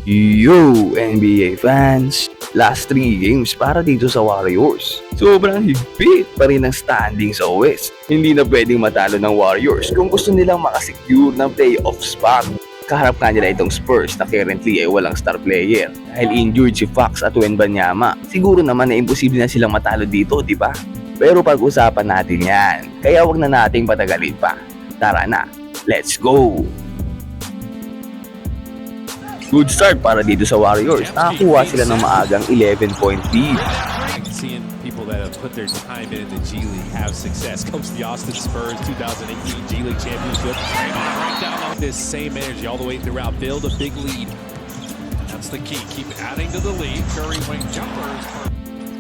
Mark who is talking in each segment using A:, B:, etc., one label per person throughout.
A: Yo, NBA fans! Last 3 games para dito sa Warriors. Sobrang higpit pa rin ang standing sa West. Hindi na pwedeng matalo ng Warriors kung gusto nilang makasecure ng playoff spot. Kaharap nga nila itong Spurs na currently ay walang star player. Dahil injured si Fox at Wembanyama, siguro naman na imposible na silang matalo dito, di ba? Pero pag-usapan natin yan, kaya wag na nating patagalin pa. Tara na, let's go! Good start para dito sa Warriors. Nakakuha sila ng maagang 11-point lead.
B: Seeing people that have put their time into the G League have success. Comes the Austin Spurs 2018 G League Championship. Draymond right down on this same energy all the way throughout. Build a big lead. That's the key. Keep adding to the lead. Curry wing jumpers.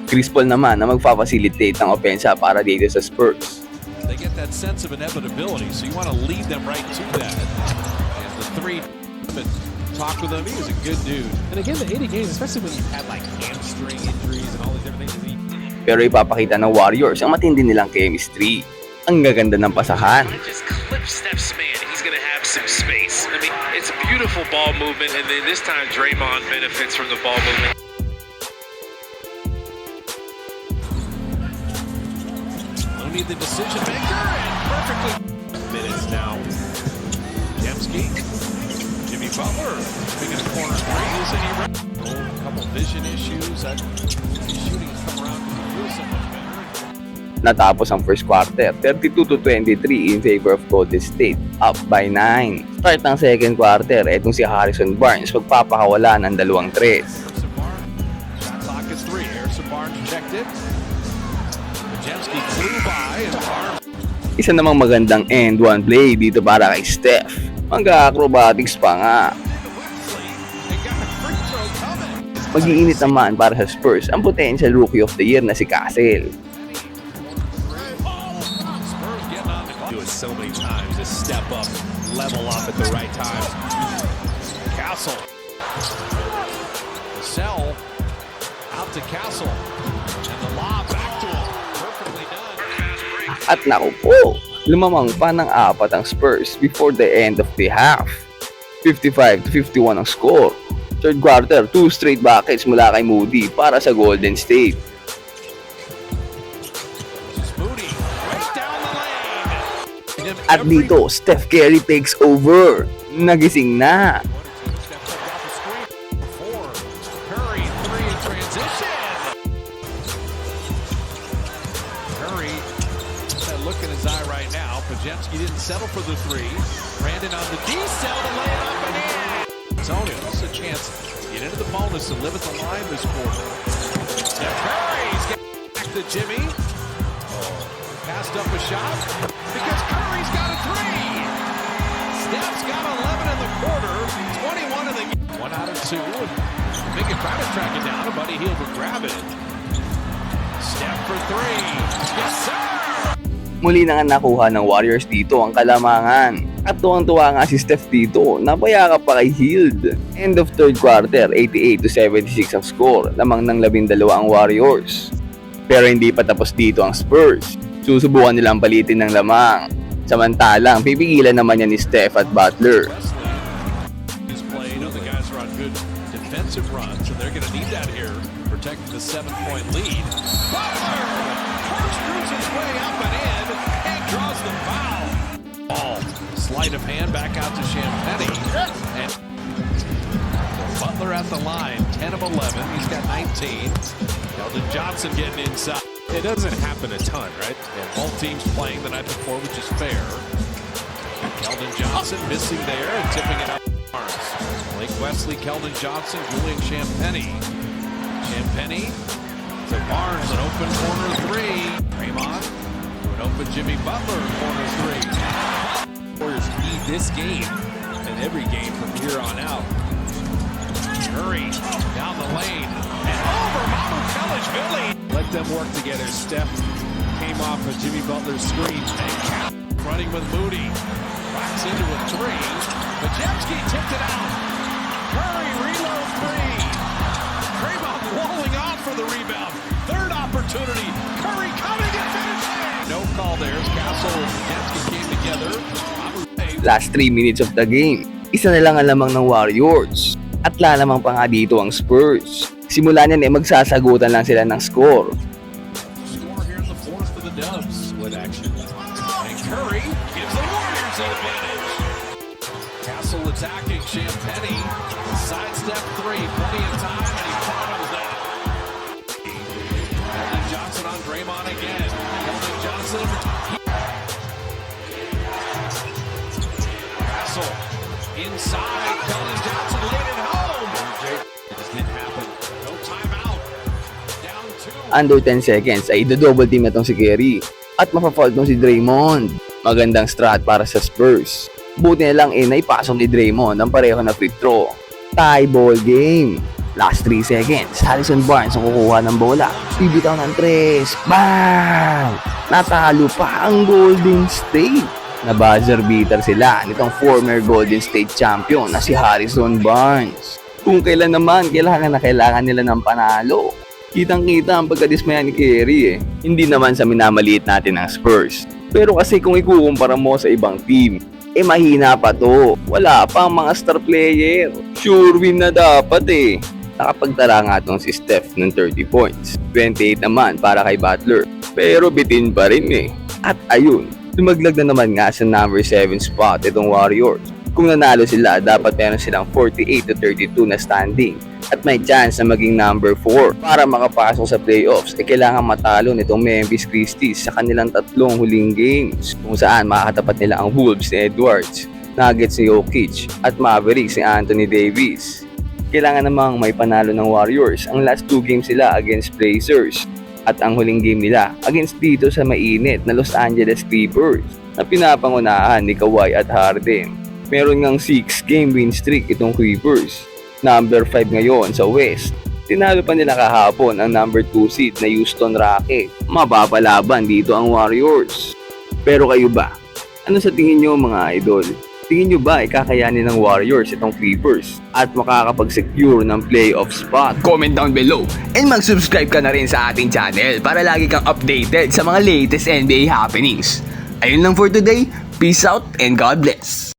A: Chris Paul naman na magfa-facilitate ng opensa para dito sa Spurs.
B: They get that sense of inevitability, so you want to lead them right to that. And the three, talk with him. He was a good dude. And again, the 80 games, especially when you've had like hamstring injuries and all these different things.
A: Pero ipapakita ng Warriors ang matindi nilang chemistry. Ang gaganda ng pasahan.
C: Just clip Steph's man. He's going to have some space. I mean, it's a beautiful ball movement, and then this time Draymond benefits from the ball movement.
B: No need the decision maker, and perfectly minutes now. Demski, Jimmy Butler, picking a corner threes, and a couple vision issues. His shooting has come around because he feels so much better.
A: Natapos ang first quarter, 32-23 in favor of Golden State, up by 9. Start ng second quarter, etong si Harrison Barnes magpapakawala ng 2 tres.
B: Harrison Barnes, shot clock is 3. Harrison Barnes checked it. Demski flew by, and Barnes.
A: Isa namang magandang end one play dito para kay Steph. Mag-acrobatics pa nga. Mag-iinit naman para sa Spurs ang potential rookie of the year na si Castle.
B: Spurs getting on the clock. Do it so many times. Just step up, level up at the right time. Castle. Sell out to Castle. And the lob back to him. Perfectly done.
A: At naku po, lumamang pa ng 4 ang Spurs before the end of the half. 55-51 ang score. Third quarter, 2 straight buckets mula kay Moody para sa Golden State.
B: Moody right down the lane.
A: At dito, Steph Curry takes over. Nagising na.
B: Curry, 3 in transition. Curry, that look in his eye right now. Pajemski didn't settle for the 3. Brandon on the D-cell to lay it up and in. Antonio, this is a chance to get into the bonus and live at the line this quarter. Steph Curry's got back to Jimmy. Passed up a shot because Curry's got a 3. Steph's got 11 in the quarter, 21 in the game. 1 out of 2. They can try to track it down, but Buddy Hield would grab it. Steph for 3. Yes, sir!
A: Muli na nga nakuha ng Warriors dito ang kalamangan. At tuwang-tuwa nga si Steph dito, napayakap pa kay Hield. End of third quarter, 88-76 ang score, lamang ng 12 ang Warriors. Pero hindi pa tapos dito ang Spurs. Susubukan nilang palitin ng lamang. Samantalang, pipigilan naman yan ni Steph at Butler.
B: Is played. The guys are on good defensive runs, and they're going to need that here, protecting the 7-point lead. Butler screws his way up and in, and draws the foul. Ball, sleight of hand back out to Champagnie. And Butler at the line, 10 of 11. He's got 19. Keldon Johnson getting inside. It doesn't happen a ton, right? And both teams playing the night before, which is fair. Keldon Johnson missing there and tipping it out to Barnes. Blake Wesley, Keldon Johnson, Julian Champagnie. Champagnie to Barnes, an open corner 3. Draymond to an open Jimmy Butler, corner 3. Warriors need this game and every game from here on out. Curry down the lane and over Mamukelashvili. Let them work together. Steph came off of Jimmy Butler's screen. And running with Moody. Rocks into a 3. Pajemski tipped it out. Curry reload 3. Draymond walling off for the rebound. Third opportunity. Curry coming and finishing. No call there as Castle and Pajemski came together.
A: Last 3 minutes of the game, isa na lang ang lamang ng Warriors. At lalamang pa nga dito ang Spurs. Simula niyan magsasagutan lang sila ng score.
B: Score here in the fourth for the Dubs. Split action. And Curry gives the Warriors the advantage. Castle attacking Champagny. Sidestep three. Plenty of time, and he follows that. Keldon Johnson on Draymond again. Keldon Johnson. Castle inside. Keldon Johnson laid it home. It just didn't happen. No timeout. Down two.
A: Under 10 seconds ay double team na tong si Curry at mapafault tong si Draymond. Magandang strat para sa Spurs. Buti na lang naipasok ni Draymond ang pareho na free throw. Tie ball game. Last 3 seconds, Harrison Barnes ang kukuha ng bola. Bibitaw ng 3. Bang! Natalo pa ang Golden State. Na buzzer beater sila nitong former Golden State champion na si Harrison Barnes. Kung kailan naman, kailangan nila ng panalo. Kitang-kita ang pagkadismaya ni Curry Hindi naman sa minamaliit natin ang Spurs. Pero kasi kung ikukumpara mo sa ibang team, mahina pa to. Wala pa ang mga star player. Sure win na dapat Nakapagtala nga tong si Steph ng 30 points. 28 naman para kay Butler. Pero bitin pa rin At ayun, lumaglag na naman nga sa number 7 spot itong Warriors. Kung nanalo sila, dapat meron silang 48-32 na standing at may chance na maging number 4. Para makapasok sa playoffs, kailangan matalo nitong Memphis Grizzlies sa kanilang 3 huling games kung saan makakatapat nila ang Wolves ni Edwards, Nuggets ni Jokic at Mavericks ni Anthony Davis. Kailangan namang may panalo ng Warriors ang last 2 games sila against Blazers at ang huling game nila against dito sa mainit na Los Angeles Clippers na pinapangunahan ni Kawhi at Harden. Meron ngang 6-game win streak itong Clippers. Number 5 ngayon sa West. Tinalo pa nila kahapon ang number 2 seed na Houston Rockets. Mapapalaban dito ang Warriors. Pero kayo ba? Ano sa tingin nyo mga idol? Tingin nyo ba kakayanin ng Warriors itong Clippers at makakapag-secure ng playoff spot? Comment down below and mag-subscribe ka na rin sa ating channel para lagi kang updated sa mga latest NBA happenings. Ayun lang for today. Peace out and God bless.